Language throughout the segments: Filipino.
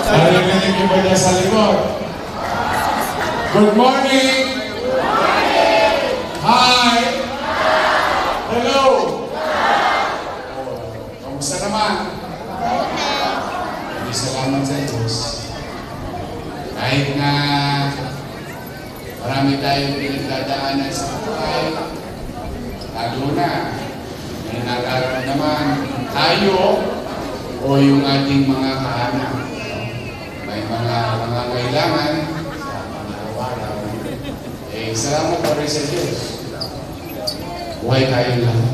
Narinig niyo ba niya sa likod? Good morning! Hi! Hello! Kamusta naman? Hindi salamat sa Diyos. Kahit na marami tayong pinagdadaanan sa buhay, lalo na may nararamdaman tayo o yung ating mga kaanak. May mga pangangailangan sa pang-araw-araw. Salamat pa rin sa Diyos. Buhay tayo lahat.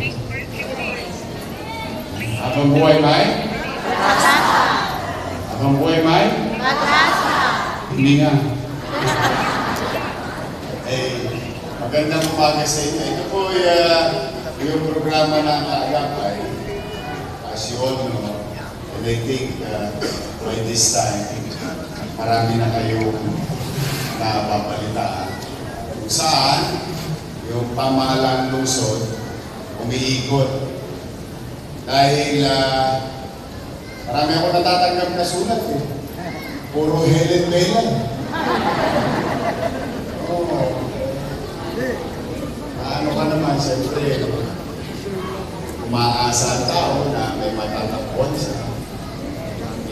Habang buhay may? Habang buhay may? Hindi nga. Magandang umaga sa inyo. Ito po yung programa ng Kaagapay. As you all know, and I think by this time, marami na kayong napapalitaan. Kung saan, yung pamahalang lungsod, umiikot. Dahil marami ako natatanggap na sulat eh. Puro Helen Belan. Ano ka naman, siyempre, umaasa ang tao na may matatapon sa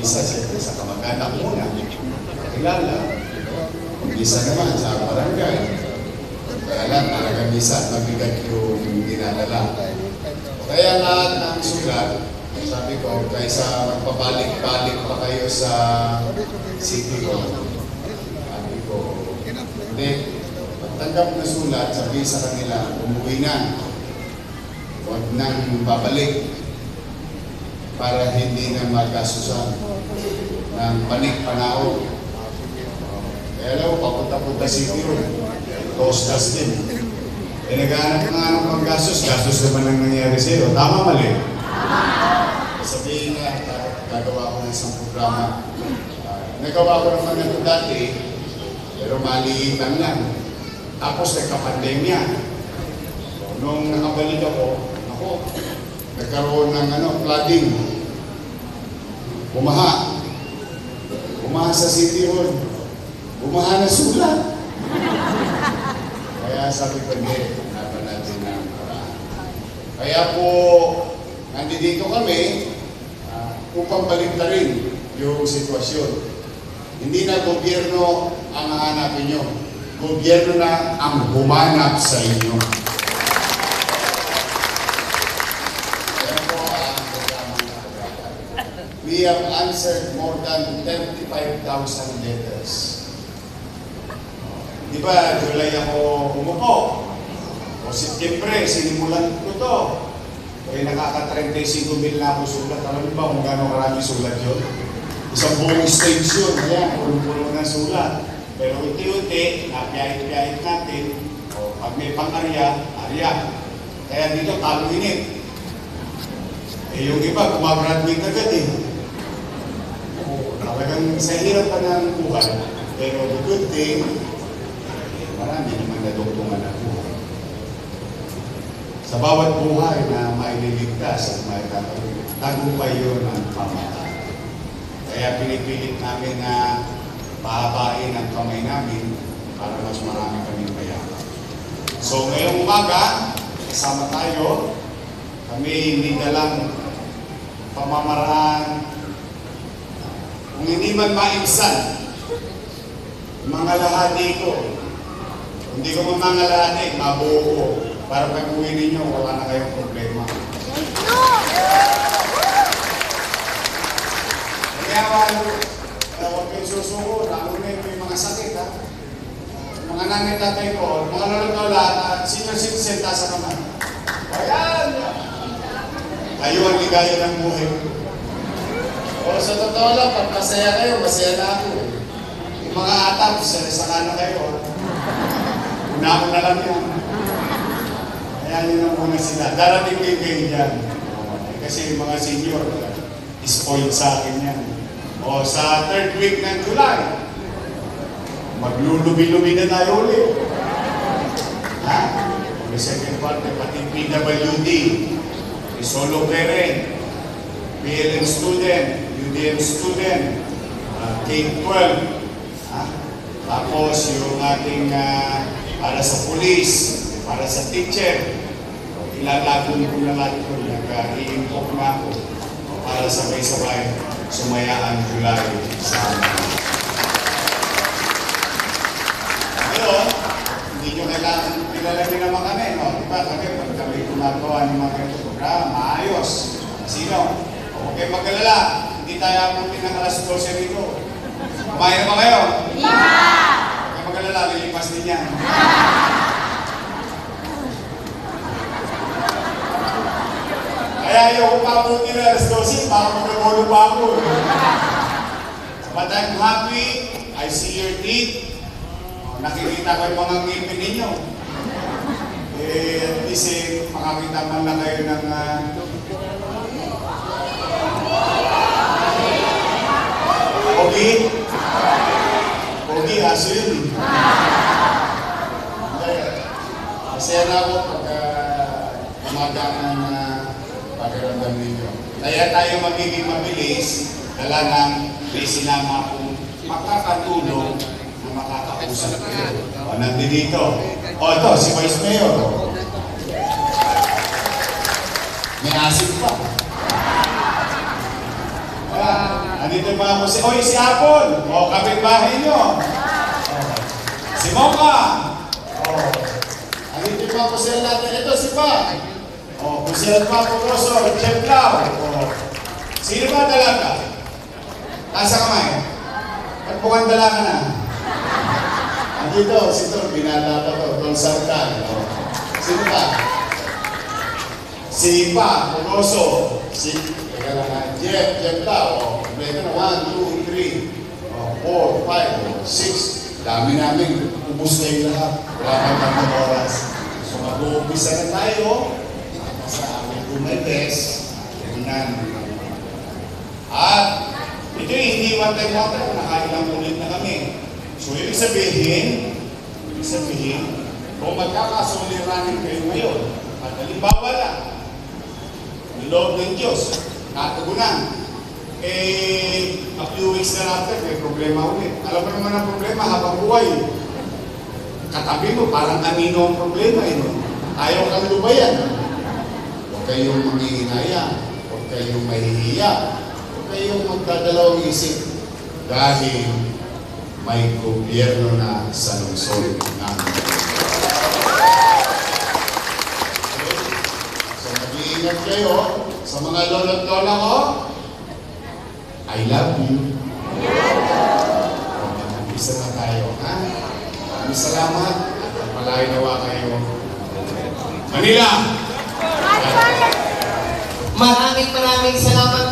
isa, siyempre, sa kamag-anak muna. Kilala. Isa naman sa barangay. Kaya lang, talagang isa mabigat yung dinadala. Kaya lahat ng sulat, sabi ko, kaysa magpabalik-balik pa kayo sa city ko, sabi ko, hindi, tanggap na sulat, sabi sa kanila, umuwi na. Huwag nang babalik para hindi na magkasusan ng panik-panao. Kaya alam mo, papunta-punta city ron. Tostas din. Naghahanap nga ng pang-gastos. Gastos naman ang nangyari sa'yo. Tama, mali? Sabihin nga, gagawa ko ng isang programa. Nagawa ko naman ito dati, pero maliitan lang. Tapos nagka-pandemya. Nung nakabalik ako, nagkaroon ng flooding. Bumaha sa City Hall. Bumaha na sulat. Kaya sabi ko, hindi, hanapan natin ng paraan. Kaya po, nandito kami upang baliktarin yung sitwasyon. Hindi na gobyerno ang hahanapin nyo. Gobyerno na ang humanap sa inyo. Kaya po ang programang Kaagapay. We have answered more than 35,000 letters. Di ba, July ako umupo. O September, sinimulan ko to. Kaya nakaka-35,000 na ako sulat. Alam niyo ba kung gano'ng karami sulat yun? Isang buong stage yun. Ayan, pulong-pulong na sulat. Pero unti-unti, napiyahit-piyahit natin. O pag may pang-arya, arya. Kaya dito, talo init. Yung iba, kumagraduate agad eh. Talagang sa hirap pa ng buhay. Pero the good thing, marami naman nadugtungan na buhay. Sa bawat buhay na maililigtas at may tagumpay yun ang pamahalaan. Kaya pinipilit namin na pahabain ang kamay namin para mas marami kaming mayaman. So ngayong umaga, kasama tayo. Kami hindi dalang pamamaraan. Kung hindi man maibsan, mga lahadi ko, hindi ko mamangalani, mabuo ko. Para pag uwi ninyo, wala na kayong problema. Kaya huwag kayong susuko, lalo na yung mga sakit, ha? Mga nanay tatay ko, mga lolo-lola, senior citizen, tasa naman. Ayan! Kayo ang ligaya ng buhay. O sa totoo lang, pag masaya kayo, masaya na ako. Yung mga atap, saka na kayo. Una ko na lang yan. Kaya yun ang muna sila. Darating din kayo dyan. Kasi yung mga senior, spoiled sa akin yan. O sa 3rd week ng July, maglulubi-lubi na tayo ulit. Ha? May second part, pati PWD, solo parent, PLM student, UDM student, K-12. Ha? Tapos yung ating para sa police, para sa teacher. Ilalago ko na lahat ko, nag-i-impok na ako para sabay-sabay sumayaan July sa ngayon, hindi nyo kailangan, kilala nyo naman kami, no? Diba? Kami, pag kami gumagawa ng mga ganito programa, maayos. Sino? Huwag kayo mag-alala, hindi tayo abutin ng alas 12 rito. Kumain na ba kayo? Huwag kayo mag-alala, lilipas din yan. Kaya yung umabuti na alas 12, baka magkagulo pa ako. But I'm happy, I see your teeth. Nakikita ko yung mga ngipin ninyo. At least, makakita man lang kayo ng Pogi? Pogi, aso yun. Masaya na ako pagka umagaan ng pakiramdam ninyo. Kaya tayo magiging mabilis, dala ng may sinama akong makakatulong na makakausap kayo. O, nandito. O, ito, si Vice Mayor. May asin pa. Andito pa ako si Apple. O, kapitbahay nyo. Si Mocha. O, andito pa ako sa natin. Ito, si Pa. O, kung siya pa ako Rosso, Chef Lau. O, sino ba dalaga? Nasa kamay. At mukhang dalaga na. Andito, si Tol, binala pa to. Tol Sartan. O, sino pa? Si Pa, Rosso. Teka lang, Jeff Lau. O, kompleto na 1, 2, 3, 4, 5, 6. Dami namin. Ubus na yung lahat. Wala kang tamang oras. So, mag-uumpisa na tayo sa aming Umedes. Unan. At ito hindi one-time, nakailang ulit na kami. So, ibig sabihin, kung magkakasuliranin kayo ngayon, at halimbawa lang, ang loob ng Diyos, natugunan, a few weeks na after, may problema ulit. Alam mo naman ang problema habang buhay. Katabi mo, parang anino ang problema. Ayaw kang lubayan. Huwag kayong manghihinaya. Huwag kayong mahihiya. Huwag kayong magdadalawang isip. Dahil may gobyerno na sa lungsod namin. So, mag-iingat kayo sa mga lolo't lola ko. I love you. Mag-umpisa na tayo, ha? Maraming salamat at malayo nawa kayo. Manila! Maraming salamat po.